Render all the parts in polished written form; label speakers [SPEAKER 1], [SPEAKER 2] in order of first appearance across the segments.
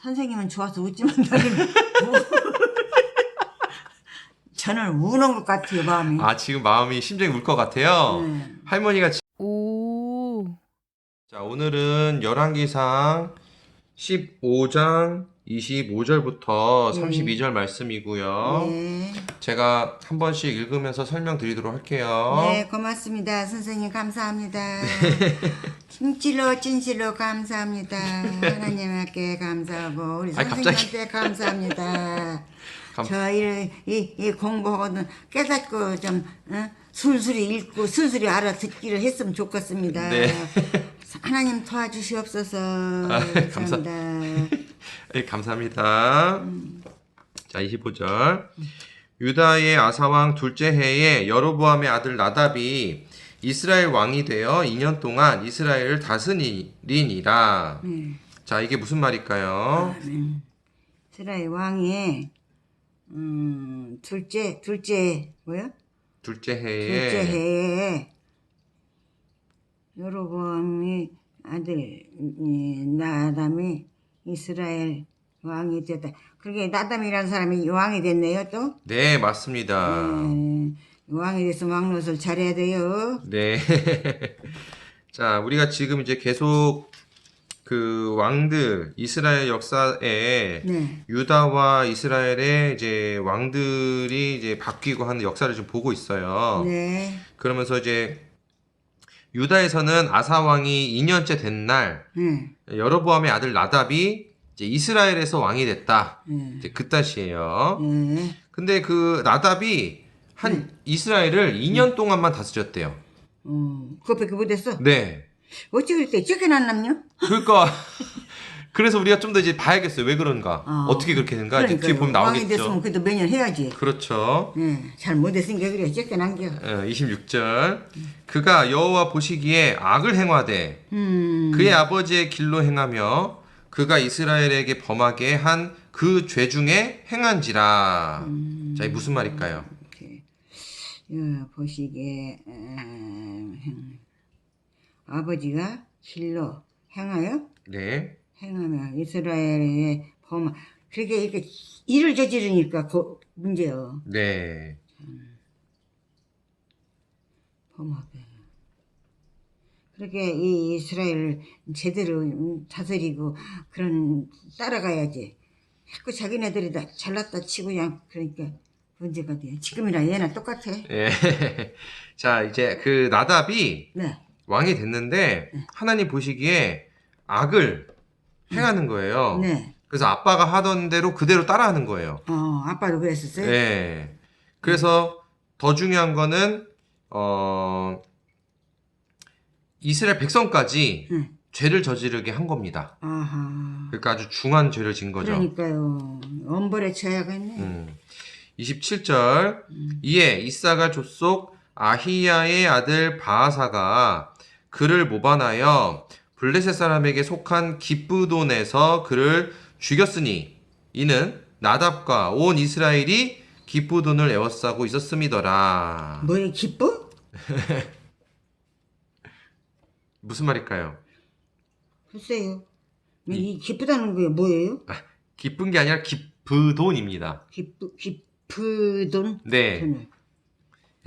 [SPEAKER 1] 선생님은 좋아서 웃지만 나는 저는 우는 것 같아요, 마음이.
[SPEAKER 2] 아, 지금 마음이 심장이 울 것 같아요.
[SPEAKER 1] 네.
[SPEAKER 2] 할머니가
[SPEAKER 3] 오.
[SPEAKER 2] 자, 오늘은 열왕기상 15장 25절부터
[SPEAKER 1] 네.
[SPEAKER 2] 32절 말씀이고요.
[SPEAKER 1] 네.
[SPEAKER 2] 제가 한 번씩 읽으면서 설명드리도록 할게요.
[SPEAKER 1] 네, 고맙습니다. 선생님 감사합니다. 진실로 감사합니다. 하나님께 감사하고 우리
[SPEAKER 2] 아니,
[SPEAKER 1] 선생님한테 감사합니다. 저희 이 공부하고는 깨닫고 좀 술술이 읽고 술술이 알아듣기를 했으면 좋겠습니다.
[SPEAKER 2] 네.
[SPEAKER 1] 하나님 도와주시옵소서. 감사합니다.
[SPEAKER 2] 네, 감사합니다. 자, 25절. 유다의 아사왕 둘째 해에 여로보암의 아들 나답이 이스라엘 왕이 되어 2년 동안 이스라엘을 다스리니라. 자, 이게 무슨 말일까요?
[SPEAKER 1] 이스라엘 왕이 둘째 뭐야?
[SPEAKER 2] 둘째
[SPEAKER 1] 둘째
[SPEAKER 2] 해에
[SPEAKER 1] 해에 여로보암의 아들 나담이 이스라엘 왕이 됐다. 그러게 나담이라는 사람이 왕이 됐네요 또.
[SPEAKER 2] 네, 맞습니다.
[SPEAKER 1] 왕이 돼서 왕노릇을 잘해야 돼요.
[SPEAKER 2] 네. 자, 우리가 지금 이제 계속 그 왕들 이스라엘 역사에
[SPEAKER 1] 네.
[SPEAKER 2] 유다와 이스라엘의 이제 왕들이 이제 바뀌고 하는 역사를 좀 보고 있어요.
[SPEAKER 1] 네.
[SPEAKER 2] 그러면서 이제 유다에서는 아사 왕이 2년째 된 날
[SPEAKER 1] 네.
[SPEAKER 2] 여로보암의 아들 나답이 이제 이스라엘에서 왕이 됐다.
[SPEAKER 1] 네.
[SPEAKER 2] 이제 그 뜻이에요.
[SPEAKER 1] 네.
[SPEAKER 2] 근데 그 나답이 한 이스라엘을 2년 동안만 다스렸대요.
[SPEAKER 1] 그것밖에 못했어?
[SPEAKER 2] 네.
[SPEAKER 1] 어찌 그렇게 쫓겨났남요?
[SPEAKER 2] 그러니까 그래서 우리가 좀 더 이제 봐야겠어요. 왜 그런가? 어떻게 그렇게 됐는가? 이제 뒤에 보면
[SPEAKER 1] 왕이 됐으면
[SPEAKER 2] 나오겠죠.
[SPEAKER 1] 그래도 매년 해야지.
[SPEAKER 2] 그렇죠.
[SPEAKER 1] 잘 못했으니까 그래 쫓겨난겨.
[SPEAKER 2] 26절. 그가 여호와 보시기에 악을 행하되 그의 아버지의 길로 행하며 그가 이스라엘에게 범하게 한 그 죄 중에 행한지라. 자, 이 무슨 말일까요?
[SPEAKER 1] 보시기에 아버지가 길로 행하여
[SPEAKER 2] 네.
[SPEAKER 1] 행하며 이스라엘의 범 그렇게 이렇게 일을 저지르니까 문제요.
[SPEAKER 2] 네.
[SPEAKER 1] 범하게 그렇게 이 이스라엘을 제대로 다스리고 그런 따라가야지. 자꾸 자기네들이 다 잘났다 치고 그냥 그러니까 문제가 돼. 지금이랑 얘나 똑같아.
[SPEAKER 2] 예. 자, 이제 그 나답이
[SPEAKER 1] 네.
[SPEAKER 2] 왕이 됐는데 하나님 보시기에 악을 행하는 거예요.
[SPEAKER 1] 네.
[SPEAKER 2] 그래서 아빠가 하던 대로 그대로 따라하는 거예요.
[SPEAKER 1] 아빠도 그랬었어요?
[SPEAKER 2] 네. 그래서 더 중요한 거는 이스라엘 백성까지 죄를 저지르게 한 겁니다.
[SPEAKER 1] 아하.
[SPEAKER 2] 그러니까 아주 중한 죄를 진 거죠.
[SPEAKER 1] 그러니까요. 엄벌에 쳐야겠네.
[SPEAKER 2] 27절. 이에 이사가 족속 아히야의 아들 바하사가 그를 모반하여 블레셋 사람에게 속한 기브돈에서 그를 죽였으니 이는 나답과 온 이스라엘이 기브돈을 에워싸고 있었음이더라.
[SPEAKER 1] 뭐에 기뻐?
[SPEAKER 2] 무슨 말일까요?
[SPEAKER 1] 글쎄요. 이 기쁘다는 게 뭐예요?
[SPEAKER 2] 기쁜 게 아니라 기브돈입니다.
[SPEAKER 1] 기쁘돈?
[SPEAKER 2] 네.
[SPEAKER 1] 돈을.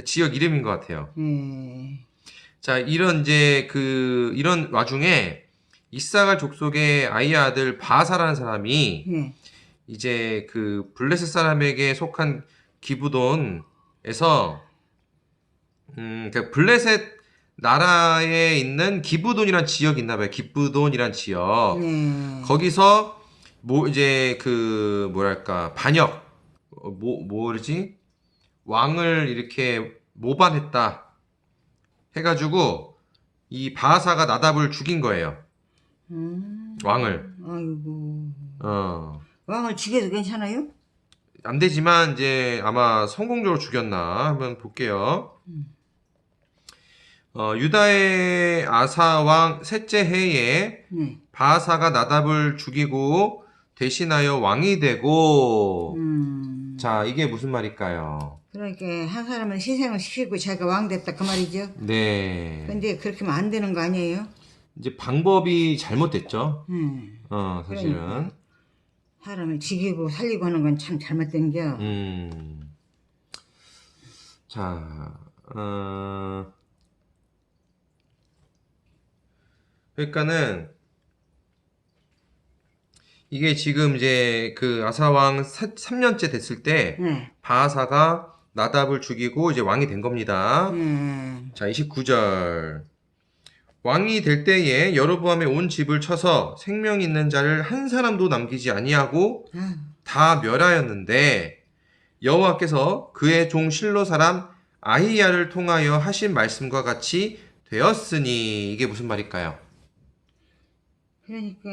[SPEAKER 2] 지역 이름인 것 같아요.
[SPEAKER 1] 예.
[SPEAKER 2] 자, 이런 이제 이런 와중에 이사갈 족속의 아이야 아들 바사라는 사람이
[SPEAKER 1] 예.
[SPEAKER 2] 이제 그 블레셋 사람에게 속한 기브돈에서 그 블레셋 나라에 있는 기브돈이란 지역이 있나 봐요. 기브돈이란 지역.
[SPEAKER 1] 네.
[SPEAKER 2] 거기서 이제 그 뭐랄까 반역 뭐지? 왕을 이렇게 모반했다 해가지고 이 바하사가 나답을 죽인 거예요. 왕을.
[SPEAKER 1] 아이고.
[SPEAKER 2] 어.
[SPEAKER 1] 왕을 죽여도 괜찮아요?
[SPEAKER 2] 안 되지만 이제 아마 성공적으로 죽였나 한번 볼게요. 유다의 아사 왕 셋째 해에
[SPEAKER 1] 네.
[SPEAKER 2] 바하사가 나답을 죽이고 대신하여 왕이 되고 자, 이게 무슨 말일까요?
[SPEAKER 1] 그러니까 한 사람은 희생을 시키고 자기가 왕 됐다 그 말이죠.
[SPEAKER 2] 네.
[SPEAKER 1] 근데 그렇게 하면 안 되는 거 아니에요?
[SPEAKER 2] 이제 방법이 잘못됐죠.
[SPEAKER 1] 음.
[SPEAKER 2] 사실은.
[SPEAKER 1] 사람을 죽이고 살리고 하는 건 참 잘못된 겨.
[SPEAKER 2] 자, 그러니까는 이게 지금 이제 그 아사왕 3년째 됐을 때
[SPEAKER 1] 네.
[SPEAKER 2] 바하사가 나답을 죽이고 이제 왕이 된 겁니다.
[SPEAKER 1] 네.
[SPEAKER 2] 자, 29절. 왕이 될 때에 여로보암의 온 집을 쳐서 생명 있는 자를 한 사람도 남기지 아니하고
[SPEAKER 1] 아,
[SPEAKER 2] 다 멸하였는데 여호와께서 그의 종 실로 사람 아히야를 통하여 하신 말씀과 같이 되었으니 이게 무슨 말일까요?
[SPEAKER 1] 그러니까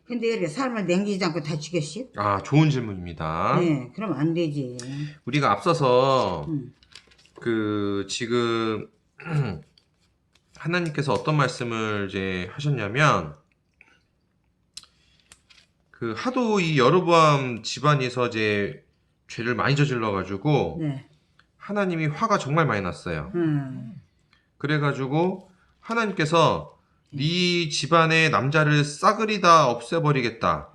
[SPEAKER 1] 근데 이렇게 사람을 남기지 않고 다 죽였어요?
[SPEAKER 2] 아, 좋은 질문입니다.
[SPEAKER 1] 네, 그럼 안 되지.
[SPEAKER 2] 우리가 앞서서
[SPEAKER 1] 음.
[SPEAKER 2] 그 지금 하나님께서 어떤 말씀을 이제 하셨냐면 그 하도 이 여로보암 집안에서 이제 죄를 많이 저질러 가지고
[SPEAKER 1] 네.
[SPEAKER 2] 하나님이 화가 정말 많이 났어요.
[SPEAKER 1] 음.
[SPEAKER 2] 그래가지고 하나님께서 네 집안의 남자를 싸그리 다 없애버리겠다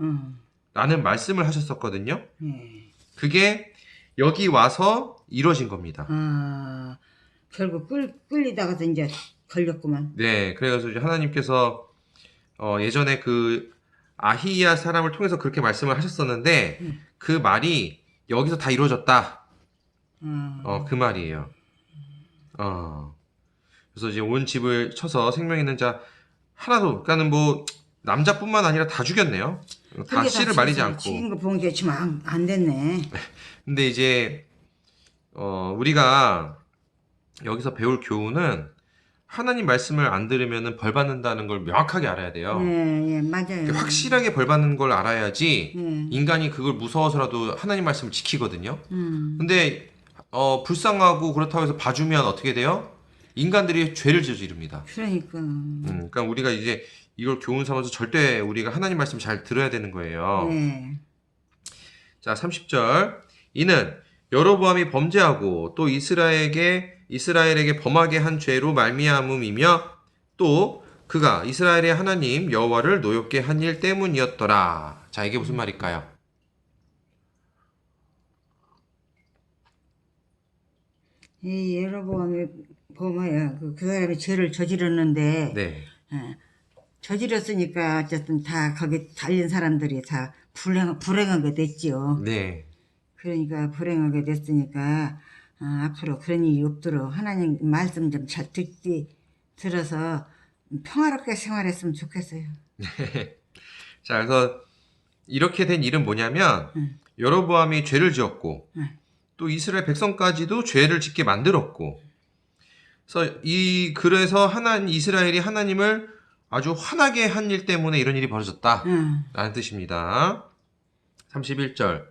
[SPEAKER 2] 라는 말씀을 하셨었거든요.
[SPEAKER 1] 네.
[SPEAKER 2] 그게 여기 와서 이루어진 겁니다.
[SPEAKER 1] 아, 결국 끌리다가서 이제 걸렸구만.
[SPEAKER 2] 네, 그래가지고 이제 하나님께서 예전에 그 아히야 사람을 통해서 그렇게 말씀을 하셨었는데 그 말이 여기서 다 이루어졌다. 그 말이에요. 그래서 이제 온 집을 쳐서 생명 있는 자 하나도, 그러니까는 뭐 남자뿐만 아니라 다 죽였네요. 다 씨를 말리지 않고.
[SPEAKER 1] 죽인 거 본 게 지금 안 됐네.
[SPEAKER 2] 근데 이제 우리가 여기서 배울 교훈은 하나님 말씀을 안 들으면 벌 받는다는 걸 명확하게 알아야 돼요.
[SPEAKER 1] 네, 예, 맞아요.
[SPEAKER 2] 확실하게 벌 받는 걸 알아야지
[SPEAKER 1] 네.
[SPEAKER 2] 인간이 그걸 무서워서라도 하나님 말씀을 지키거든요. 근데 불쌍하고 그렇다고 해서 봐주면 어떻게 돼요? 인간들이 죄를 저지릅니다.
[SPEAKER 1] 그러니까.
[SPEAKER 2] 그러니까 우리가 이제 이걸 교훈 삼아서 절대 우리가 하나님 말씀 잘 들어야 되는 거예요.
[SPEAKER 1] 네.
[SPEAKER 2] 자, 30절. 이는 여로보암이 범죄하고 또 이스라엘에게 범하게 한 죄로 말미암음이며 또 그가 이스라엘의 하나님 여호와를 노엽게 한 일 때문이었더라. 자, 이게 무슨 말일까요?
[SPEAKER 1] 이 예로보암이 보면 그 사람이 죄를 저질렀는데
[SPEAKER 2] 네.
[SPEAKER 1] 저질렀으니까 어쨌든 다 거기 달린 사람들이 다 불행하게 됐지요.
[SPEAKER 2] 네.
[SPEAKER 1] 그러니까 불행하게 됐으니까 앞으로 그런 일이 없도록 하나님 말씀 좀 잘 들어서 평화롭게 생활했으면 좋겠어요.
[SPEAKER 2] 자, 그래서 이렇게 된 일은 뭐냐면 여로보암이 죄를 지었고 또 이스라엘 백성까지도 죄를 짓게 만들었고, 그래서 이스라엘이 하나님을 아주 화나게 한 일 때문에 이런 일이 벌어졌다라는 뜻입니다. 31절.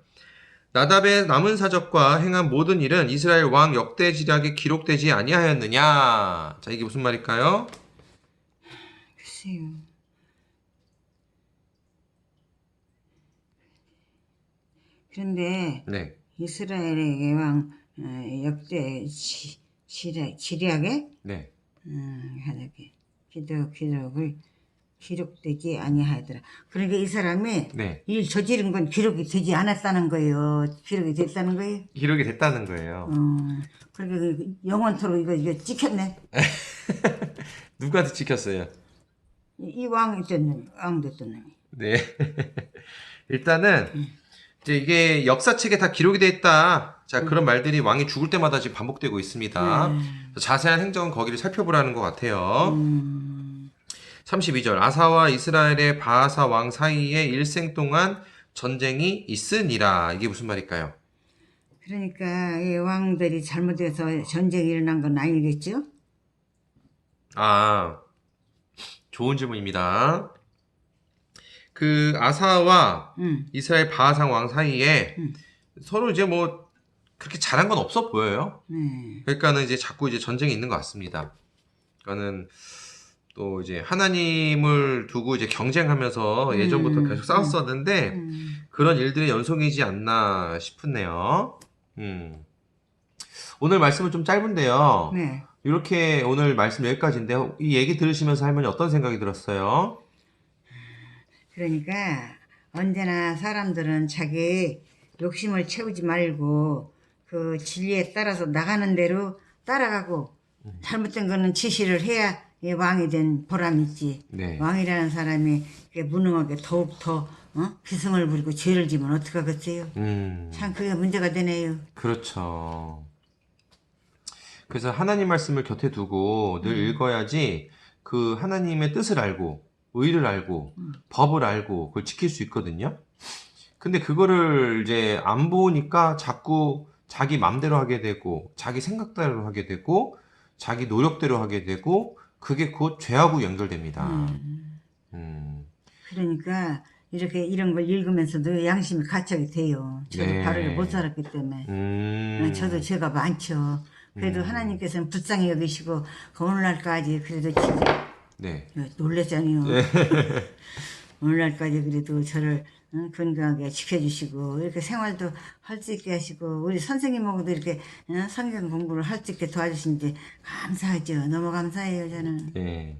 [SPEAKER 2] 나답의 남은 사적과 행한 모든 일은 이스라엘 왕 역대지략에 기록되지 아니하였느냐? 자, 이게 무슨 말일까요?
[SPEAKER 1] 글쎄요. 그런데
[SPEAKER 2] 네.
[SPEAKER 1] 이스라엘의 왕 역대 지략에
[SPEAKER 2] 네.
[SPEAKER 1] 하나게 기록을 기록되지 아니하더라. 그러니까 이 사람이
[SPEAKER 2] 네.
[SPEAKER 1] 일 저지른 건 기록이 되지 않았다는 거예요. 기록이 됐다는 거예요.
[SPEAKER 2] 기록이 됐다는 거예요.
[SPEAKER 1] 그러니까 영원토록 이거 찍혔네.
[SPEAKER 2] 누구한테 찍혔어요?
[SPEAKER 1] 이 왕 됐던 놈이.
[SPEAKER 2] 네. 일단은 이제 이게 역사책에 다 기록이 돼 있다. 자, 그런 말들이 왕이 죽을 때마다 지금 반복되고 있습니다. 자세한 행적은 거기를 살펴보라는 것 같아요. 32절. 아사와 이스라엘의 바하사 왕 사이에 일생 동안 전쟁이 있으니라. 이게 무슨 말일까요?
[SPEAKER 1] 그러니까 이 왕들이 잘못해서 전쟁이 일어난 건 아니겠죠?
[SPEAKER 2] 아, 좋은 질문입니다. 그 아사와 이스라엘 바하사 왕 사이에 서로 이제 뭐 그렇게 잘한 건 없어 보여요.
[SPEAKER 1] 네.
[SPEAKER 2] 그러니까는 이제 자꾸 이제 전쟁이 있는 것 같습니다. 그러니까는 또 이제 하나님을 두고 이제 경쟁하면서 예전부터 계속 싸웠었는데 그런 일들의 연속이지 않나 싶네요. 오늘 말씀은 좀 짧은데요.
[SPEAKER 1] 네.
[SPEAKER 2] 이렇게 오늘 말씀 여기까지인데 이 얘기 들으시면서 할머니 어떤 생각이 들었어요?
[SPEAKER 1] 그러니까 언제나 사람들은 자기 욕심을 채우지 말고 그 진리에 따라서 나가는 대로 따라가고 잘못된 거는 지시를 해야 이 왕이 된 보람이 있지.
[SPEAKER 2] 네.
[SPEAKER 1] 왕이라는 사람이 무능하게 더욱더 기승을 부리고 죄를 지면 어떡하겠어요? 참 그게 문제가 되네요.
[SPEAKER 2] 그렇죠. 그래서 하나님 말씀을 곁에 두고 늘 읽어야지 그 하나님의 뜻을 알고 의를 알고 법을 알고 그걸 지킬 수 있거든요. 근데 그거를 이제 안 보니까 자꾸 자기 맘대로 하게 되고 자기 생각대로 하게 되고 자기 노력대로 하게 되고 그게 곧 죄하고 연결됩니다.
[SPEAKER 1] 그러니까 이렇게 이런 걸 읽으면서도 양심이 가책이 돼요. 저도
[SPEAKER 2] 네.
[SPEAKER 1] 바르게 못 살았기 때문에. 저도 죄가 많죠. 그래도 하나님께서는 불쌍히 여기시고 그 오늘날까지 그래도 진짜
[SPEAKER 2] 네.
[SPEAKER 1] 놀랬잖아요. 오늘날까지 그래도 저를 건강하게 지켜주시고 이렇게 생활도 할 수 있게 하시고 우리 선생님하고도 이렇게 성경 공부를 할 수 있게 도와주신지 감사하죠. 너무 감사해요 저는.
[SPEAKER 2] 네.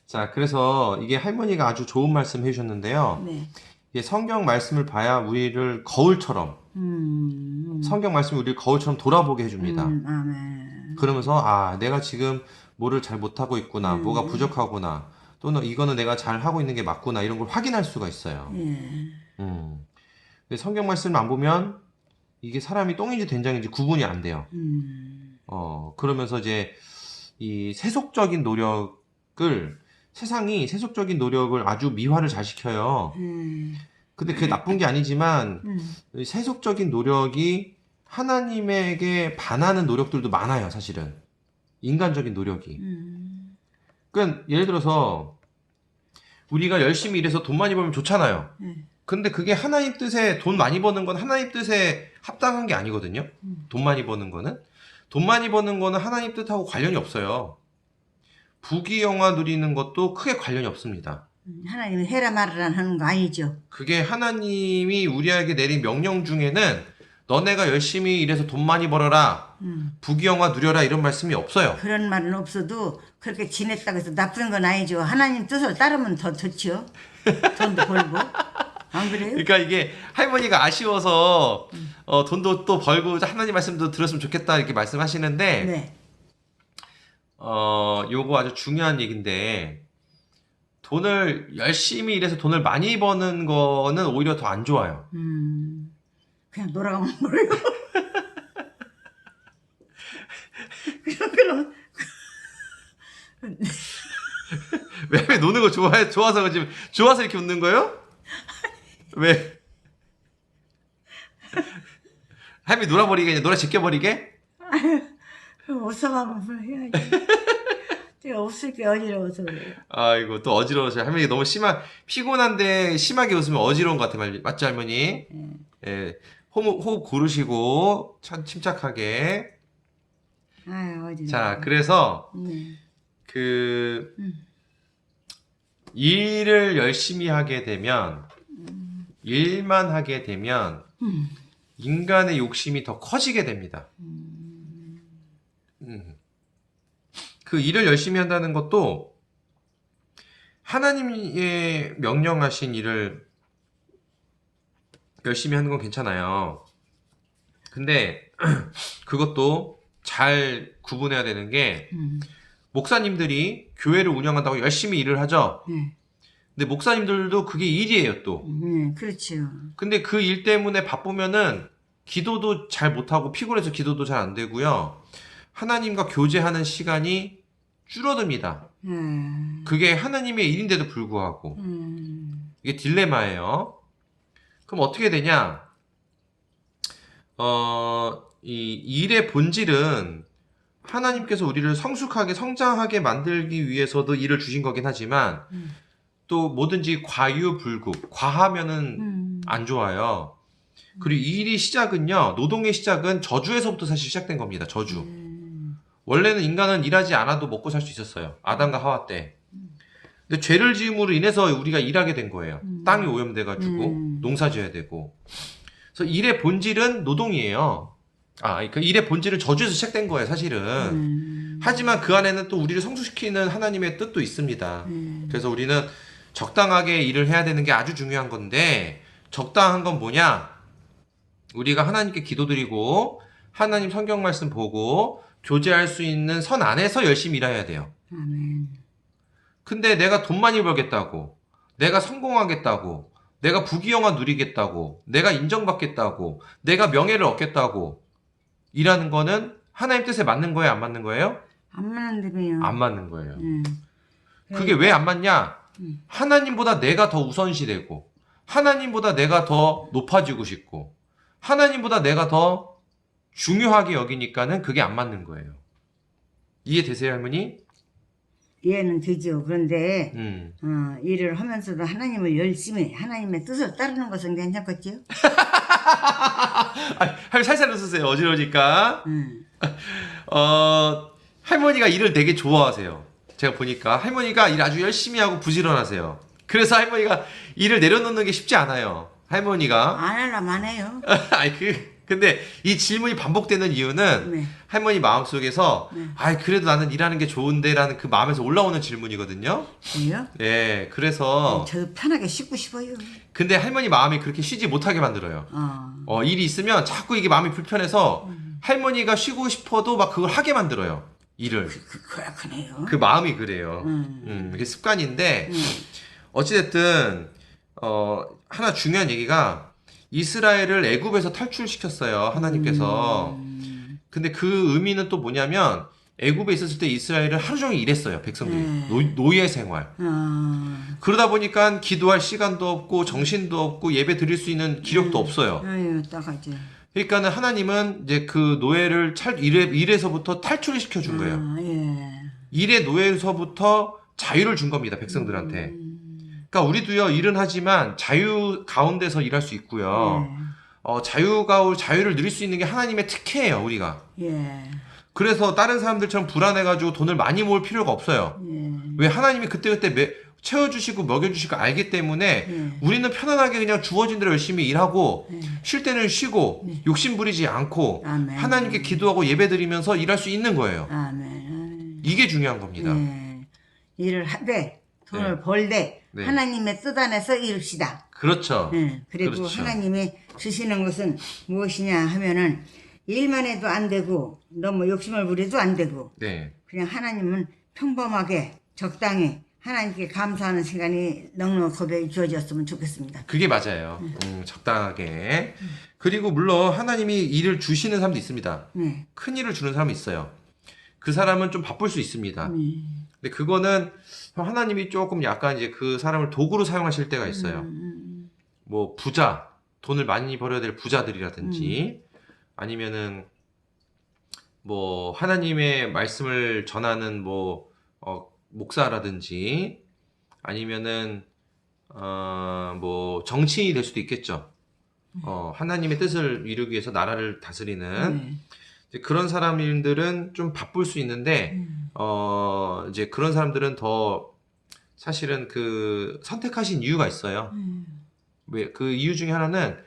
[SPEAKER 2] 자, 그래서 이게 할머니가 아주 좋은 말씀 해주셨는데요.
[SPEAKER 1] 네.
[SPEAKER 2] 이게 성경 말씀을 봐야 우리를 거울처럼 성경 말씀이 우리를 거울처럼 돌아보게 해줍니다.
[SPEAKER 1] 아멘.
[SPEAKER 2] 그러면서 아 내가 지금 뭐를 잘 못하고 있구나 뭐가 부족하구나 또는 이거는 내가 잘 하고 있는 게 맞구나 이런 걸 확인할 수가 있어요.
[SPEAKER 1] 예.
[SPEAKER 2] 근데 성경 말씀을 안 보면 이게 사람이 똥인지 된장인지 구분이 안 돼요. 그러면서 이제 이 세속적인 노력을 세상이 세속적인 노력을 아주 미화를 잘 시켜요. 근데 그게 나쁜 게 아니지만 이 세속적인 노력이 하나님에게 반하는 노력들도 많아요, 사실은. 인간적인 노력이. 그러니까 예를 들어서 우리가 열심히 일해서 돈 많이 벌면 좋잖아요. 근데 그게 하나님 뜻에 돈 많이 버는 건 하나님 뜻에 합당한 게 아니거든요. 돈 많이 버는 거는. 돈 많이 버는 거는 하나님 뜻하고 관련이 없어요. 부귀영화 누리는 것도 크게 관련이 없습니다.
[SPEAKER 1] 하나님은 해라 말으라 하는 거 아니죠.
[SPEAKER 2] 그게 하나님이 우리에게 내린 명령 중에는 너네가 열심히 일해서 돈 많이 벌어라. 부귀영화 누려라 이런 말씀이 없어요.
[SPEAKER 1] 그런 말은 없어도 그렇게 지냈다고 해서 나쁜 건 아니죠. 하나님 뜻을 따르면 더 좋죠. 돈도 벌고. 안 그래요?
[SPEAKER 2] 그러니까 이게 할머니가 아쉬워서 돈도 또 벌고 하나님 말씀도 들었으면 좋겠다 이렇게 말씀하시는데
[SPEAKER 1] 네.
[SPEAKER 2] 요거 아주 중요한 얘기인데 돈을 열심히 일해서 돈을 많이 버는 거는 오히려 더 안 좋아요.
[SPEAKER 1] 그냥 놀아가면 뭐래요? 그럼
[SPEAKER 2] 왜 노는 거 좋아서 지금 좋아서 이렇게 웃는 거예요? 왜? 할머니 놀아버리게 놀아 제껴버리게?
[SPEAKER 1] 웃어가면 뭘 해야지. 제가 웃을 게 어지러워서 그래요.
[SPEAKER 2] 아이고 또 어지러워서 할머니 너무 피곤한데 심하게 웃으면 어지러운 것 같아 맞죠 할머니? 예, 호흡 고르시고 침착하게.
[SPEAKER 1] 아유 어지러워.
[SPEAKER 2] 자 그래서 그 일을 열심히 하게 되면 일만 하게 되면 인간의 욕심이 더 커지게 됩니다. 그 일을 열심히 한다는 것도 하나님의 명령하신 일을 열심히 하는 건 괜찮아요. 근데 그것도 잘 구분해야 되는 게 목사님들이 교회를 운영한다고 열심히 일을 하죠. 근데 목사님들도 그게 일이에요 또.
[SPEAKER 1] 그렇죠.
[SPEAKER 2] 근데 그 일 때문에 바쁘면은 기도도 잘 못하고 피곤해서 기도도 잘 안 되고요. 하나님과 교제하는 시간이 줄어듭니다. 그게 하나님의 일인데도 불구하고. 이게 딜레마예요. 그럼 어떻게 되냐? 이 일의 본질은 하나님께서 우리를 성숙하게 성장하게 만들기 위해서도 일을 주신 거긴 하지만 또 뭐든지 과유불급, 과하면은 안 좋아요. 그리고 이 일이 시작은요, 노동의 시작은 저주에서부터 사실 시작된 겁니다. 저주. 원래는 인간은 일하지 않아도 먹고 살 수 있었어요. 아담과 하와 때. 근데 죄를 지음으로 인해서 우리가 일하게 된 거예요. 땅이 오염돼가지고 농사 지어야 되고. 그래서 일의 본질은 노동이에요. 그 일의 본질은 저주에서 시작된 거예요, 사실은. 하지만 그 안에는 또 우리를 성숙시키는 하나님의 뜻도 있습니다. 그래서 우리는 적당하게 일을 해야 되는 게 아주 중요한 건데, 적당한 건 뭐냐? 우리가 하나님께 기도드리고 하나님 성경 말씀 보고 교제할 수 있는 선 안에서 열심히 일해야 돼요.
[SPEAKER 1] 아멘.
[SPEAKER 2] 근데 내가 돈 많이 벌겠다고, 내가 성공하겠다고, 내가 부귀영화 누리겠다고, 내가 인정받겠다고, 내가 명예를 얻겠다고 일하는 거는 하나님 뜻에 맞는 거예요, 안 맞는 거예요?
[SPEAKER 1] 안 맞는다며요.
[SPEAKER 2] 안 맞는 거예요. 그게 왜 안 맞냐? 하나님보다 내가 더 우선시되고, 하나님보다 내가 더 높아지고 싶고, 하나님보다 내가 더 중요하게 여기니까는 그게 안 맞는 거예요. 이해되세요, 할머니?
[SPEAKER 1] 이해는 되죠. 그런데 일을 하면서도 하나님을 열심히 하나님의 뜻을 따르는 것은 괜찮겠지요?
[SPEAKER 2] 할머니 살살 웃으세요. 어지러우니까. 할머니가 일을 되게 좋아하세요. 제가 보니까 할머니가 일 아주 열심히 하고 부지런하세요. 그래서 할머니가 일을 내려놓는 게 쉽지 않아요. 할머니가.
[SPEAKER 1] 안 하려면 해요.
[SPEAKER 2] 근데 이 질문이 반복되는 이유는
[SPEAKER 1] 네.
[SPEAKER 2] 할머니 마음속에서
[SPEAKER 1] 네.
[SPEAKER 2] 그래도 나는 일하는 게 좋은데 라는 그 마음에서 올라오는 질문이거든요.
[SPEAKER 1] 왜요?
[SPEAKER 2] 예, 그래서
[SPEAKER 1] 저도 편하게 쉬고 싶어요.
[SPEAKER 2] 근데 할머니 마음이 그렇게 쉬지 못하게 만들어요. 일이 있으면 자꾸 이게 마음이 불편해서 할머니가 쉬고 싶어도 막 그걸 하게 만들어요. 일을.
[SPEAKER 1] 그렇구네요.
[SPEAKER 2] 그 마음이 그래요. 그게 습관인데 어찌됐든 하나 중요한 얘기가 이스라엘을 애굽에서 탈출시켰어요. 하나님께서. 근데 그 의미는 또 뭐냐면 애굽에 있었을 때 이스라엘은 하루 종일 일했어요. 백성들이. 노예 생활. 그러다 보니까 기도할 시간도 없고 정신도 없고 예배 드릴 수 있는 기력도 없어요.
[SPEAKER 1] 아유, 딱하지.
[SPEAKER 2] 그러니까는 하나님은 이제 그 노예를 일에서부터 탈출을 시켜준 거예요.
[SPEAKER 1] 예.
[SPEAKER 2] 일의 노예에서부터 자유를 준 겁니다. 백성들한테. 그러니까 우리도요, 일은 하지만 자유 가운데서 일할 수 있고요. 자유를 누릴 수 있는 게 하나님의 특혜예요, 우리가.
[SPEAKER 1] 예.
[SPEAKER 2] 그래서 다른 사람들처럼 불안해가지고 돈을 많이 모을 필요가 없어요. 왜 하나님이 그때그때 채워주시고 먹여주시고 알기 때문에 우리는 편안하게 그냥 주어진 대로 열심히 일하고 쉴 때는 쉬고 욕심 부리지 않고
[SPEAKER 1] 아멘.
[SPEAKER 2] 하나님께 기도하고 예배드리면서 일할 수 있는 거예요.
[SPEAKER 1] 아멘.
[SPEAKER 2] 이게 중요한 겁니다.
[SPEAKER 1] 예. 일을 하되 돈을 벌되
[SPEAKER 2] 네.
[SPEAKER 1] 하나님의 뜻 안에서 일읍시다.
[SPEAKER 2] 그렇죠.
[SPEAKER 1] 그리고
[SPEAKER 2] 그렇죠.
[SPEAKER 1] 하나님이 주시는 것은 무엇이냐 하면은 일만 해도 안 되고 너무 욕심을 부려도 안 되고
[SPEAKER 2] 네.
[SPEAKER 1] 그냥 하나님은 평범하게 적당히 하나님께 감사하는 시간이 넉넉하게 주어졌으면 좋겠습니다.
[SPEAKER 2] 그게 맞아요. 적당하게. 그리고 물론 하나님이 일을 주시는 사람도 있습니다.
[SPEAKER 1] 네.
[SPEAKER 2] 큰 일을 주는 사람이 있어요. 그 사람은 좀 바쁠 수 있습니다. 근데 그거는 하나님이 조금 약간 이제 그 사람을 도구로 사용하실 때가 있어요. 뭐 부자, 돈을 많이 벌어야 될 부자들이라든지 아니면은 뭐 하나님의 말씀을 전하는 뭐 목사라든지 아니면은 뭐 정치인이 될 수도 있겠죠. 하나님의 뜻을 이루기 위해서 나라를 다스리는 이제 그런 사람들은 좀 바쁠 수 있는데 이제 그런 사람들은 더 사실은 그 선택하신 이유가 있어요. 왜 그 이유 중에 하나는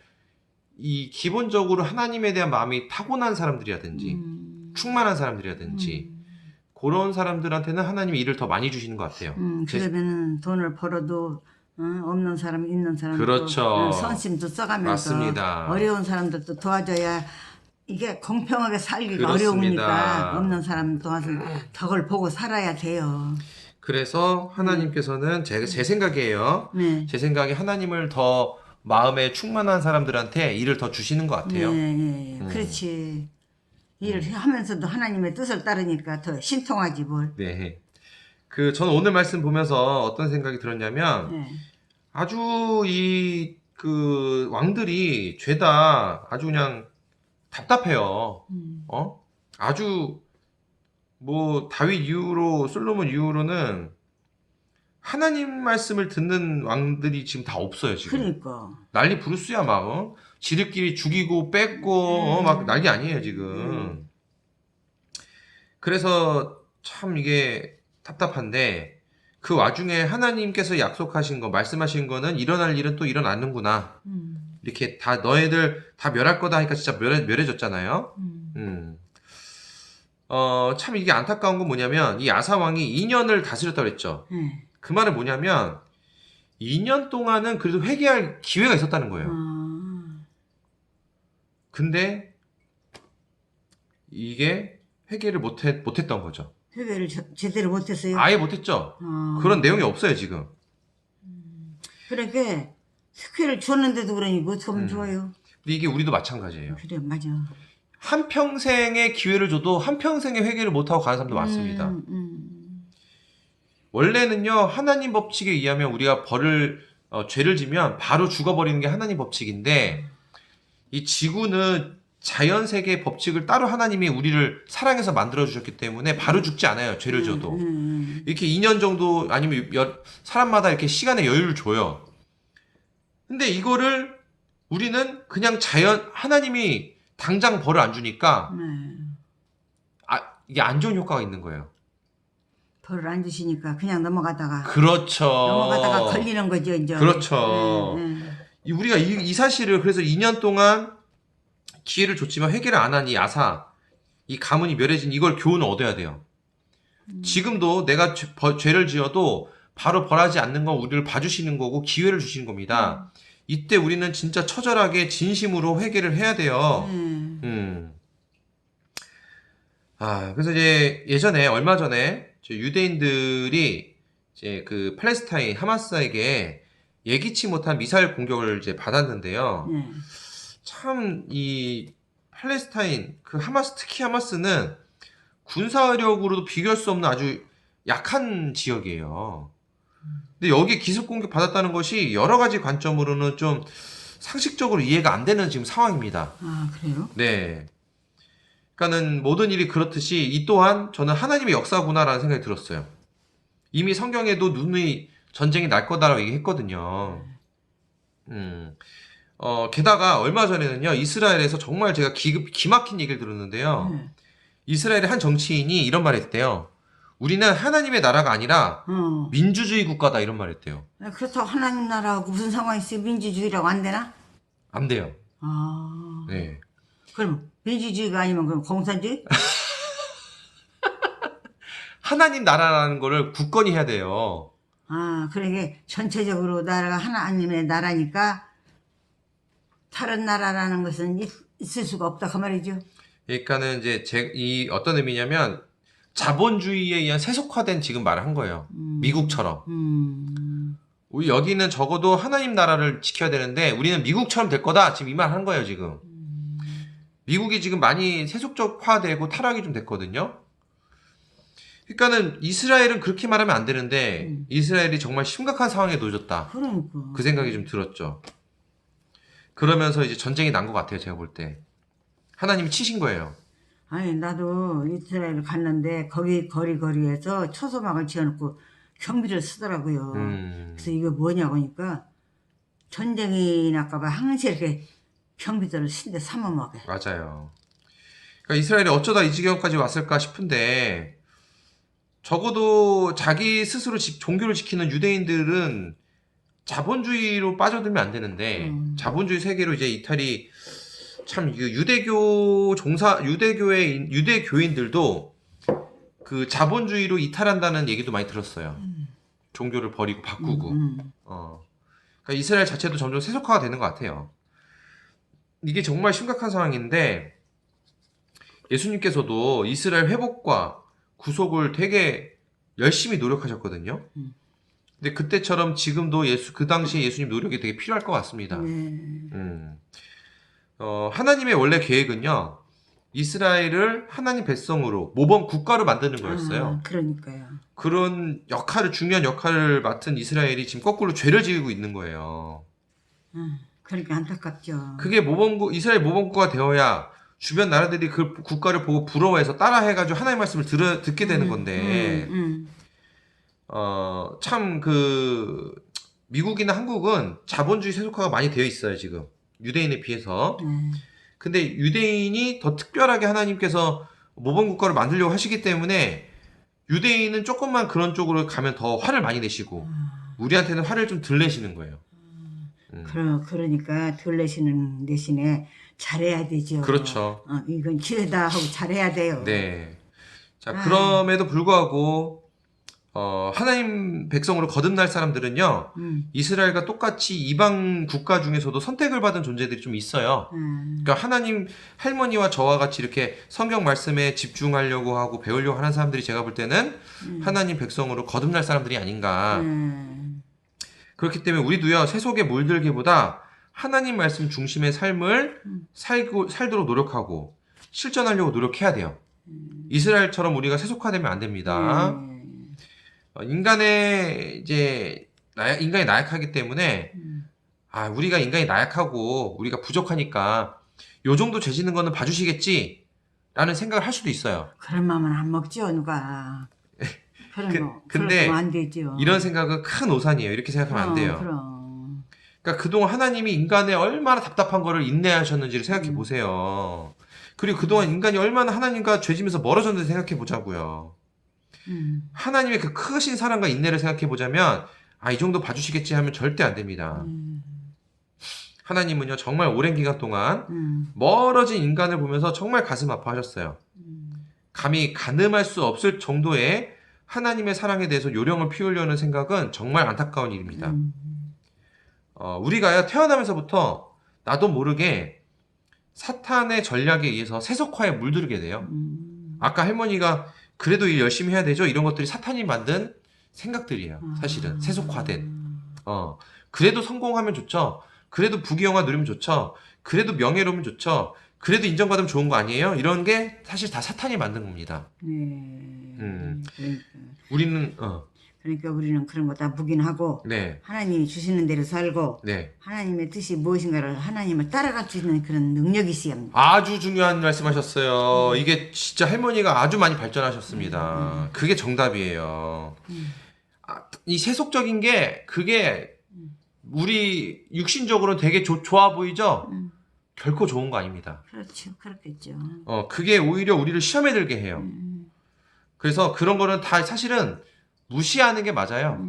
[SPEAKER 2] 이 기본적으로 하나님에 대한 마음이 타고난 사람들이라든지 충만한 사람들이라든지 그런 사람들한테는 하나님이 일을 더 많이 주시는 것 같아요.
[SPEAKER 1] 그러면은 돈을 벌어도 없는 사람 있는 사람도
[SPEAKER 2] 그렇죠.
[SPEAKER 1] 선심도 써가면서
[SPEAKER 2] 맞습니다.
[SPEAKER 1] 어려운 사람들도 도와줘야 이게 공평하게 살기가
[SPEAKER 2] 그렇습니다.
[SPEAKER 1] 어려우니까 없는 사람 도와서 덕을 보고 살아야 돼요.
[SPEAKER 2] 그래서 하나님께서는 제 생각이에요.
[SPEAKER 1] 네.
[SPEAKER 2] 제 생각에 하나님을 더 마음에 충만한 사람들한테 일을 더 주시는 것 같아요.
[SPEAKER 1] 예. 그렇지. 일을 하면서도 하나님의 뜻을 따르니까 더 신통하지 뭘.
[SPEAKER 2] 네. 저는 오늘 말씀 보면서 어떤 생각이 들었냐면 아주 그 왕들이 죄다 아주 그냥 답답해요. 아주 뭐 다윗 이후로 솔로몬 이후로는 하나님 말씀을 듣는 왕들이 지금 다 없어요, 지금.
[SPEAKER 1] 그러니까.
[SPEAKER 2] 난리 부르스야, 막. 지들끼리 죽이고 뺏고 막 난리 아니에요, 지금. 그래서 참 이게 답답한데 그 와중에 하나님께서 약속하신 거, 말씀하신 거는 일어날 일은 또 일어나는구나. 이렇게 다 너희들 다 멸할 거다 하니까 진짜 멸해졌잖아요. 참 이게 안타까운 건 뭐냐면 이 아사 왕이 2년을 다스렸다고 그랬죠. 그 말은 뭐냐면 2년 동안은 그래도 회개할 기회가 있었다는 거예요. 근데 이게 회개를 못했던 거죠.
[SPEAKER 1] 회개를 제대로 못했어요.
[SPEAKER 2] 아예 못했죠. 그런 내용이 없어요 지금.
[SPEAKER 1] 그러니까 특혜를 줬는데도 그러니 뭐 어떻게 하면 좋아요.
[SPEAKER 2] 근데 이게 우리도 마찬가지예요.
[SPEAKER 1] 그래 맞아.
[SPEAKER 2] 한평생의 기회를 줘도 한평생의 회개를 못하고 가는 사람도 많습니다. 원래는요 하나님 법칙에 의하면 우리가 죄를 지면 바로 죽어버리는 게 하나님 법칙인데 이 지구는 자연세계의 법칙을 따로 하나님이 우리를 사랑해서 만들어주셨기 때문에 바로 죽지 않아요. 죄를 져도. 이렇게 2년 정도 아니면 사람마다 이렇게 시간의 여유를 줘요. 근데 이거를 우리는 그냥 하나님이 당장 벌을 안 주니까 이게 안 좋은 효과가 있는 거예요.
[SPEAKER 1] 벌을 안 주시니까 그냥 넘어가다가
[SPEAKER 2] 그렇죠.
[SPEAKER 1] 넘어가다가 걸리는 거죠 이제.
[SPEAKER 2] 그렇죠. 우리가 이 사실을 그래서 2년 동안 기회를 줬지만 회개를 안 한 이 아사, 이 가문이 멸해진 이걸 교훈을 얻어야 돼요. 지금도 내가 죄를 지어도 바로 벌하지 않는 건 우리를 봐주시는 거고 기회를 주시는 겁니다. 이때 우리는 진짜 처절하게 진심으로 회개를 해야 돼요. 그래서 이제 예전에 얼마 전에 유대인들이 이제 그 팔레스타인 하마스에게 예기치 못한 미사일 공격을 이제 받았는데요. 참 이 팔레스타인 특히 하마스는 군사력으로도 비교할 수 없는 아주 약한 지역이에요. 근데 여기 기습 공격 받았다는 것이 여러 가지 관점으로는 좀 상식적으로 이해가 안 되는 지금 상황입니다.
[SPEAKER 1] 아 그래요?
[SPEAKER 2] 네. 그러니까는 모든 일이 그렇듯이 이 또한 저는 하나님의 역사구나라는 생각이 들었어요. 이미 성경에도 누누이 전쟁이 날 거다라고 얘기했거든요. 게다가 얼마 전에는요, 이스라엘에서 정말 제가 기막힌 얘기를 들었는데요. 이스라엘의 한 정치인이 이런 말 했대요. 우리는 하나님의 나라가 아니라 민주주의 국가다 이런 말 했대요.
[SPEAKER 1] 그렇다고 하나님 나라하고 무슨 상관이 있어요? 민주주의라고 안 되나?
[SPEAKER 2] 안 돼요.
[SPEAKER 1] 네. 그럼 민주주의가 아니면 그럼 공산주의?
[SPEAKER 2] 하나님 나라라는 거를 굳건히 해야 돼요.
[SPEAKER 1] 그러게 전체적으로 나라가 하나님의 나라니까 다른 나라라는 것은 있을 수가 없다 그 말이죠.
[SPEAKER 2] 그러니까는 이제 이 어떤 의미냐면 자본주의에 의한 세속화된 지금 말을 한 거예요. 미국처럼. 우리 여기는 적어도 하나님 나라를 지켜야 되는데 우리는 미국처럼 될 거다. 지금 이 말 한 거예요, 지금. 미국이 지금 많이 세속적화되고 타락이 좀 됐거든요. 그러니까는 이스라엘은 그렇게 말하면 안 되는데 이스라엘이 정말 심각한 상황에 놓여졌다.
[SPEAKER 1] 그러니까.
[SPEAKER 2] 그 생각이 좀 들었죠. 그러면서 이제 전쟁이 난 것 같아요, 제가 볼 때. 하나님이 치신 거예요.
[SPEAKER 1] 아니 나도 이스라엘 갔는데 거기 거리에서 초소막을 지어놓고 경비를 쓰더라고요. 그래서 이거 뭐냐고 하니까 전쟁이 날까봐 항상 이렇게 경비들을 신데 삼아먹어요.
[SPEAKER 2] 맞아요. 그러니까 이스라엘이 어쩌다 이 지경까지 왔을까 싶은데 적어도 자기 스스로 종교를 지키는 유대인들은 자본주의로 빠져들면 안 되는데 자본주의 세계로 이제 이탈이 참 유대교인들도 그 자본주의로 이탈한다는 얘기도 많이 들었어요. 종교를 버리고 바꾸고. 그러니까 이스라엘 자체도 점점 세속화가 되는 것 같아요. 이게 정말 심각한 상황인데 예수님께서도 이스라엘 회복과 구속을 되게 열심히 노력하셨거든요. 근데 그때처럼 지금도 그 당시에 예수님 노력이 되게 필요할 것 같습니다. 하나님의 원래 계획은요, 이스라엘을 하나님 백성으로 모범 국가로 만드는 거였어요.
[SPEAKER 1] 그러니까요.
[SPEAKER 2] 그런 중요한 역할을 맡은 이스라엘이 지금 거꾸로 죄를 지고 있는 거예요.
[SPEAKER 1] 그러니까 안타깝죠.
[SPEAKER 2] 그게 이스라엘 모범국가가 되어야 주변 나라들이 그 국가를 보고 부러워해서 따라해가지고 하나님의 말씀을 듣게 되는 건데, 참 미국이나 한국은 자본주의 세속화가 많이 되어 있어요, 지금. 유대인에 비해서. 근데 유대인이 더 특별하게 하나님께서 모범국가를 만들려고 하시기 때문에 유대인은 조금만 그런 쪽으로 가면 더 화를 많이 내시고 우리한테는 화를 좀 덜 내시는 거예요.
[SPEAKER 1] 그러니까 덜 내시는 대신에 잘해야 되죠.
[SPEAKER 2] 그렇죠.
[SPEAKER 1] 이건 기회다 하고 잘해야 돼요.
[SPEAKER 2] 네. 자, 그럼에도 불구하고 하나님 백성으로 거듭날 사람들은요, 이스라엘과 똑같이 이방 국가 중에서도 선택을 받은 존재들이 좀 있어요. 그러니까 하나님 할머니와 저와 같이 이렇게 성경 말씀에 집중하려고 하고 배우려고 하는 사람들이 제가 볼 때는 하나님 백성으로 거듭날 사람들이 아닌가. 그렇기 때문에 우리도요, 세속에 물들기보다 하나님 말씀 중심의 삶을 살도록 노력하고 실천하려고 노력해야 돼요. 이스라엘처럼 우리가 세속화되면 안 됩니다. 인간이 나약하기 때문에 우리가 인간이 나약하고 우리가 부족하니까 요 정도 죄 짓는 거는 봐주시겠지 라는 생각을 할 수도 있어요.
[SPEAKER 1] 그런 마음은 안 먹죠 누가.
[SPEAKER 2] 근데
[SPEAKER 1] 안 되죠.
[SPEAKER 2] 이런 생각은 큰 오산이에요. 이렇게 생각하면 안 돼요. 그러니까 그동안 하나님이 인간의 얼마나 답답한 거를 인내하셨는지를 생각해 보세요. 그리고 그동안 인간이 얼마나 하나님과 죄지면서 멀어졌는지 생각해 보자고요. 하나님의 그 크신 사랑과 인내를 생각해 보자면 이 정도 봐주시겠지 하면 절대 안 됩니다. 하나님은요 정말 오랜 기간 동안 멀어진 인간을 보면서 정말 가슴 아파하셨어요. 감히 가늠할 수 없을 정도의 하나님의 사랑에 대해서 요령을 피우려는 생각은 정말 안타까운 일입니다. 우리가요 태어나면서부터 나도 모르게 사탄의 전략에 의해서 세속화에 물들게 돼요. 아까 할머니가 그래도 일 열심히 해야 되죠? 이런 것들이 사탄이 만든 생각들이에요. 사실은 세속화된. 그래도 성공하면 좋죠. 그래도 부귀영화 누리면 좋죠. 그래도 명예로우면 좋죠. 그래도 인정받으면 좋은 거 아니에요? 이런 게 사실 다 사탄이 만든 겁니다.
[SPEAKER 1] 그러니까 우리는 그런 거 다 묵인하고
[SPEAKER 2] 네.
[SPEAKER 1] 하나님이 주시는 대로 살고
[SPEAKER 2] 네.
[SPEAKER 1] 하나님의 뜻이 무엇인가를 하나님을 따라갈 수 있는 그런 능력이 있어야 합니다.
[SPEAKER 2] 아주 중요한 말씀하셨어요. 이게 진짜 할머니가 아주 많이 발전하셨습니다. 그게 정답이에요. 이 세속적인 게 그게 우리 육신적으로는 되게 좋아 보이죠? 결코 좋은 거 아닙니다.
[SPEAKER 1] 그렇죠. 그렇겠죠.
[SPEAKER 2] 그게 오히려 우리를 시험에 들게 해요. 그래서 그런 거는 다 사실은 무시하는 게 맞아요.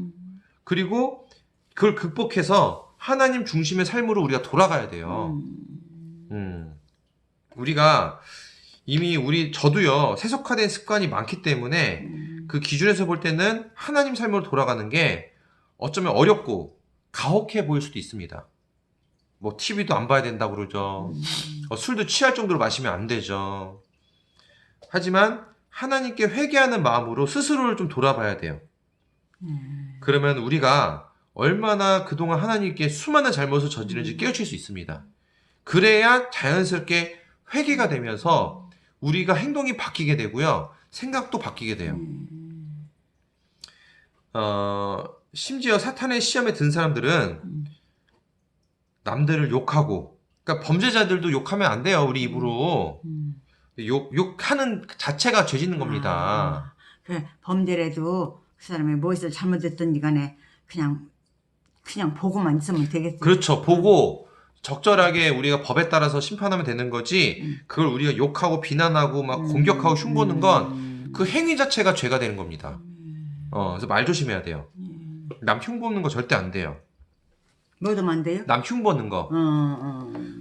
[SPEAKER 2] 그리고 그걸 극복해서 하나님 중심의 삶으로 우리가 돌아가야 돼요. 우리가 이미 저도요 세속화된 습관이 많기 때문에 그 기준에서 볼 때는 하나님 삶으로 돌아가는 게 어쩌면 어렵고 가혹해 보일 수도 있습니다. 뭐 TV도 안 봐야 된다고 그러죠. 술도 취할 정도로 마시면 안 되죠. 하지만 하나님께 회개하는 마음으로 스스로를 좀 돌아봐야 돼요. 그러면 우리가 얼마나 그동안 하나님께 수많은 잘못을 저지른지 깨우칠 수 있습니다. 그래야 자연스럽게 회개가 되면서 우리가 행동이 바뀌게 되고요. 생각도 바뀌게 돼요. 심지어 사탄의 시험에 든 사람들은 남들을 욕하고, 그러니까 범죄자들도 욕하면 안 돼요. 우리 입으로. 욕하는 자체가 죄 짓는 겁니다.
[SPEAKER 1] 그래, 범죄라도 그 사람이 무엇을 잘못했든지 간에 그냥 보고만 있으면 되겠어요.
[SPEAKER 2] 그렇죠. 보고 적절하게 우리가 법에 따라서 심판하면 되는 거지 그걸 우리가 욕하고 비난하고 막 공격하고 흉보는 건 그 행위 자체가 죄가 되는 겁니다. 그래서 말 조심해야 돼요. 남 흉보는 거 절대 안 돼요.
[SPEAKER 1] 뭐도 안 돼요?
[SPEAKER 2] 남 흉보는 거.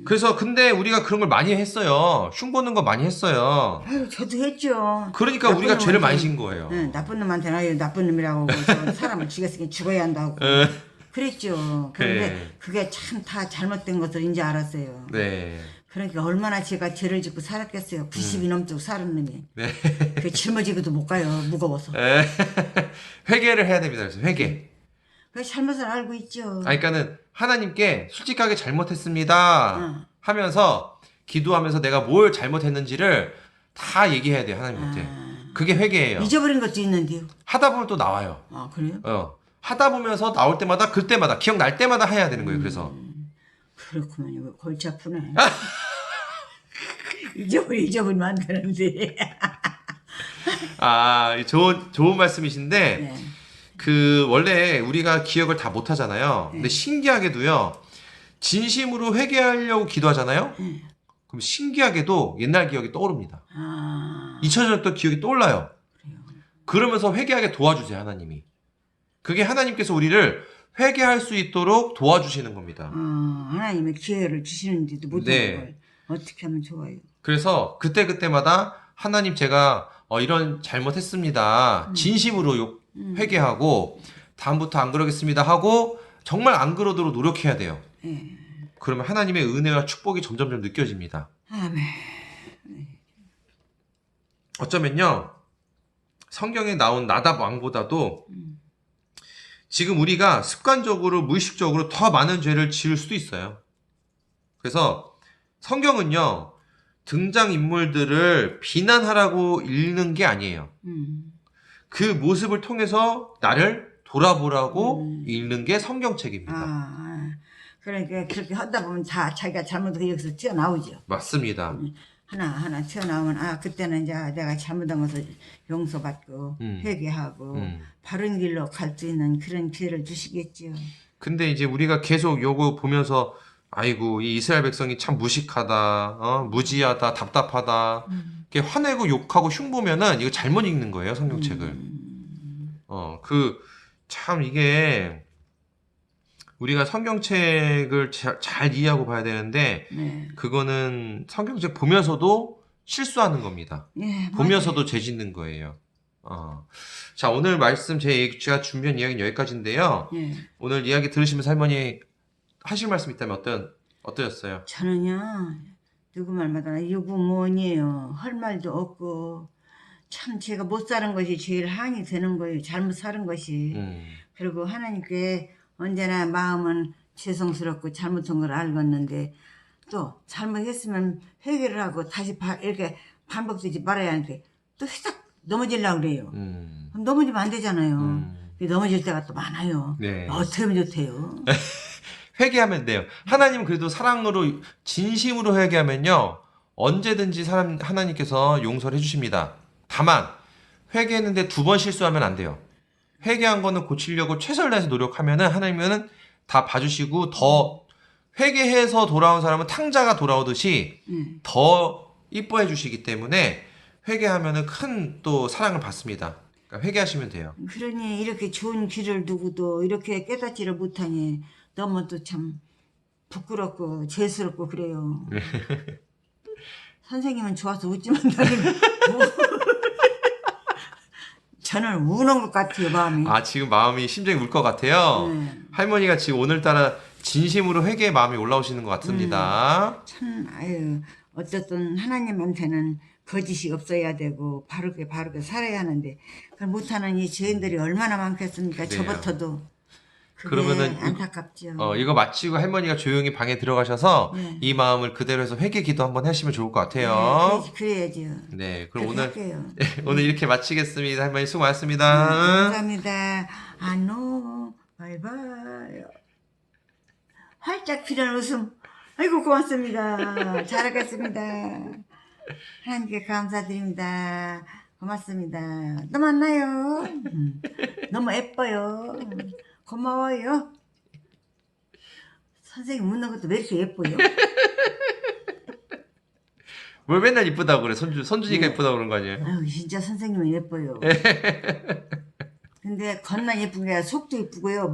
[SPEAKER 2] 그래서 근데 우리가 그런 걸 많이 했어요. 흉보는 거 많이 했어요.
[SPEAKER 1] 아유, 저도 했죠.
[SPEAKER 2] 그러니까 우리가 죄를 많이 진 거예요.
[SPEAKER 1] 나쁜 놈한테는 나쁜 놈이라고 사람을 죽였으니 죽어야 한다고 그랬죠. 그런데 그게 참 다 잘못된 것을 이제 알았어요.
[SPEAKER 2] 네.
[SPEAKER 1] 그러니까 얼마나 제가 죄를 짓고 살았겠어요. 90이 넘도록 사는 놈이.
[SPEAKER 2] 네.
[SPEAKER 1] 그 짊어지고도 못 가요. 무거워서.
[SPEAKER 2] 회개를 해야 됩니다. 그래서 회개.
[SPEAKER 1] 그 잘못을 알고 있죠.
[SPEAKER 2] 그러니까는 하나님께 솔직하게 잘못했습니다 하면서 기도하면서 내가 뭘 잘못했는지를 다 얘기해야 돼요. 하나님한테. 그게 회개예요.
[SPEAKER 1] 잊어버린 것도 있는데요.
[SPEAKER 2] 하다 보면 또 나와요.
[SPEAKER 1] 아, 그래요?
[SPEAKER 2] 하다 보면서 나올 때마다 그때마다 기억날 때마다 해야 되는 거예요. 그래서
[SPEAKER 1] 그렇구만요. 골치 아프네. 잊어버리면 안 되는데.
[SPEAKER 2] 좋은 말씀이신데
[SPEAKER 1] 네.
[SPEAKER 2] 원래 우리가 기억을 다 못 하잖아요. 근데 신기하게도요. 진심으로 회개하려고 기도하잖아요. 그럼 신기하게도 옛날 기억이 떠오릅니다. 잊혀졌던 기억이 떠올라요.
[SPEAKER 1] 그래요.
[SPEAKER 2] 그러면서 회개하게 도와주세요, 하나님이. 그게 하나님께서 우리를 회개할 수 있도록 도와주시는 겁니다.
[SPEAKER 1] 하나님의 기회를 주시는데도 못하는
[SPEAKER 2] 네.
[SPEAKER 1] 걸 어떻게 하면 좋아요?
[SPEAKER 2] 그래서 그때그때마다 하나님 제가 이런 잘못했습니다. 진심으로 회개하고 다음부터 안 그러겠습니다 하고 정말 안 그러도록 노력해야 돼요.
[SPEAKER 1] 예.
[SPEAKER 2] 그러면 하나님의 은혜와 축복이 점점점 느껴집니다.
[SPEAKER 1] 아멘.
[SPEAKER 2] 어쩌면요, 성경에 나온 나답 왕보다도 지금 우리가 습관적으로 무의식적으로 더 많은 죄를 지을 수도 있어요. 그래서 성경은요, 등장인물들을 비난하라고 읽는 게 아니에요. 그 모습을 통해서 나를 돌아보라고 읽는 게 성경책입니다.
[SPEAKER 1] 그러니까 그렇게 하다 보면 다 자기가 잘못한 여기서 튀어나오죠.
[SPEAKER 2] 맞습니다.
[SPEAKER 1] 하나하나 튀어나오면 그때는 이제 내가 잘못한 것을 용서받고 회개하고 바른 길로 갈 수 있는 그런 기회를 주시겠죠.
[SPEAKER 2] 근데 이제 우리가 계속 요거 보면서 아이고 이 이스라엘 백성이 참 무식하다, 무지하다, 답답하다, 이렇게 화내고 욕하고 흉보면은 이거 잘못 읽는 거예요, 성경책을. 참 이게 우리가 성경책을 잘 이해하고 봐야 되는데
[SPEAKER 1] 네.
[SPEAKER 2] 그거는 성경책 보면서도 실수하는 겁니다.
[SPEAKER 1] 예,
[SPEAKER 2] 보면서도 죄 짓는 거예요. 자, 오늘 말씀 제가 준비한 이야기는 여기까지인데요.
[SPEAKER 1] 예.
[SPEAKER 2] 오늘 이야기 들으시면서 할머니 하실 말씀 있다면 어떠셨어요?
[SPEAKER 1] 저는요 누구 말마다 이거 뭐니에요. 할 말도 없고 참 제가 못 사는 것이 제일 항이 되는 거예요. 잘못 사는 것이. 그리고 하나님께 언제나 마음은 죄송스럽고 잘못한 걸 알겠는데 또 잘못했으면 회개를 하고 다시 이렇게 반복되지 말아야 하는데 또 휘딱 넘어지려고 그래요. 그럼 넘어지면 안 되잖아요. 넘어질 때가 또 많아요.
[SPEAKER 2] 네.
[SPEAKER 1] 어떻게 하면 좋대요?
[SPEAKER 2] 회개하면 돼요. 하나님은 그래도 사랑으로 진심으로 회개하면요 언제든지 하나님께서 용서를 해주십니다. 다만 회개했는데 2번 실수하면 안 돼요. 회개한 거는 고치려고 최선을 다해서 노력하면은 하나님은 다 봐주시고 더 회개해서 돌아온 사람은 탕자가 돌아오듯이 더 이뻐해 주시기 때문에 회개하면은 큰 또 사랑을 받습니다. 그러니까 회개하시면 돼요.
[SPEAKER 1] 그러니 이렇게 좋은 길을 두고도 이렇게 깨닫지를 못하니 너무 또 참 부끄럽고 죄스럽고 그래요. 선생님은 좋아서 웃지만 나는 저는 우는 것 같아요, 마음이.
[SPEAKER 2] 지금 마음이 심장이 울 것 같아요. 할머니가 지금 오늘따라 진심으로 회개의 마음이 올라오시는 것 같습니다.
[SPEAKER 1] 참, 어쨌든 하나님한테는 거짓이 없어야 되고 바르게 살아야 하는데 그걸 못하는 이 죄인들이 얼마나 많겠습니까?
[SPEAKER 2] 그래요.
[SPEAKER 1] 저부터도. 그게
[SPEAKER 2] 그러면은
[SPEAKER 1] 안타깝죠.
[SPEAKER 2] 이거 마치고 할머니가 조용히 방에 들어가셔서
[SPEAKER 1] 네.
[SPEAKER 2] 이 마음을 그대로 해서 회개 기도 한번 하시면 좋을 것 같아요.
[SPEAKER 1] 네, 그래야죠.
[SPEAKER 2] 네, 그럼
[SPEAKER 1] 그렇게 할게요.
[SPEAKER 2] 오늘 이렇게 마치겠습니다. 할머니 수고 많았습니다.
[SPEAKER 1] 감사합니다. 바이바이. 활짝 피는 웃음. 아이고 고맙습니다. 잘하겠습니다. 하나님께 감사드립니다. 고맙습니다. 또 만나요. 너무 예뻐요. 고마워요. 선생님 웃는 것도 왜 이렇게 예뻐요?
[SPEAKER 2] 뭘 맨날 이쁘다고 그래. 선준이가 이쁘다고 그런 거 아니에요?
[SPEAKER 1] 아유 진짜 선생님은 예뻐요. 근데 겉만 예쁜 게 아니라 속도 예쁘고요.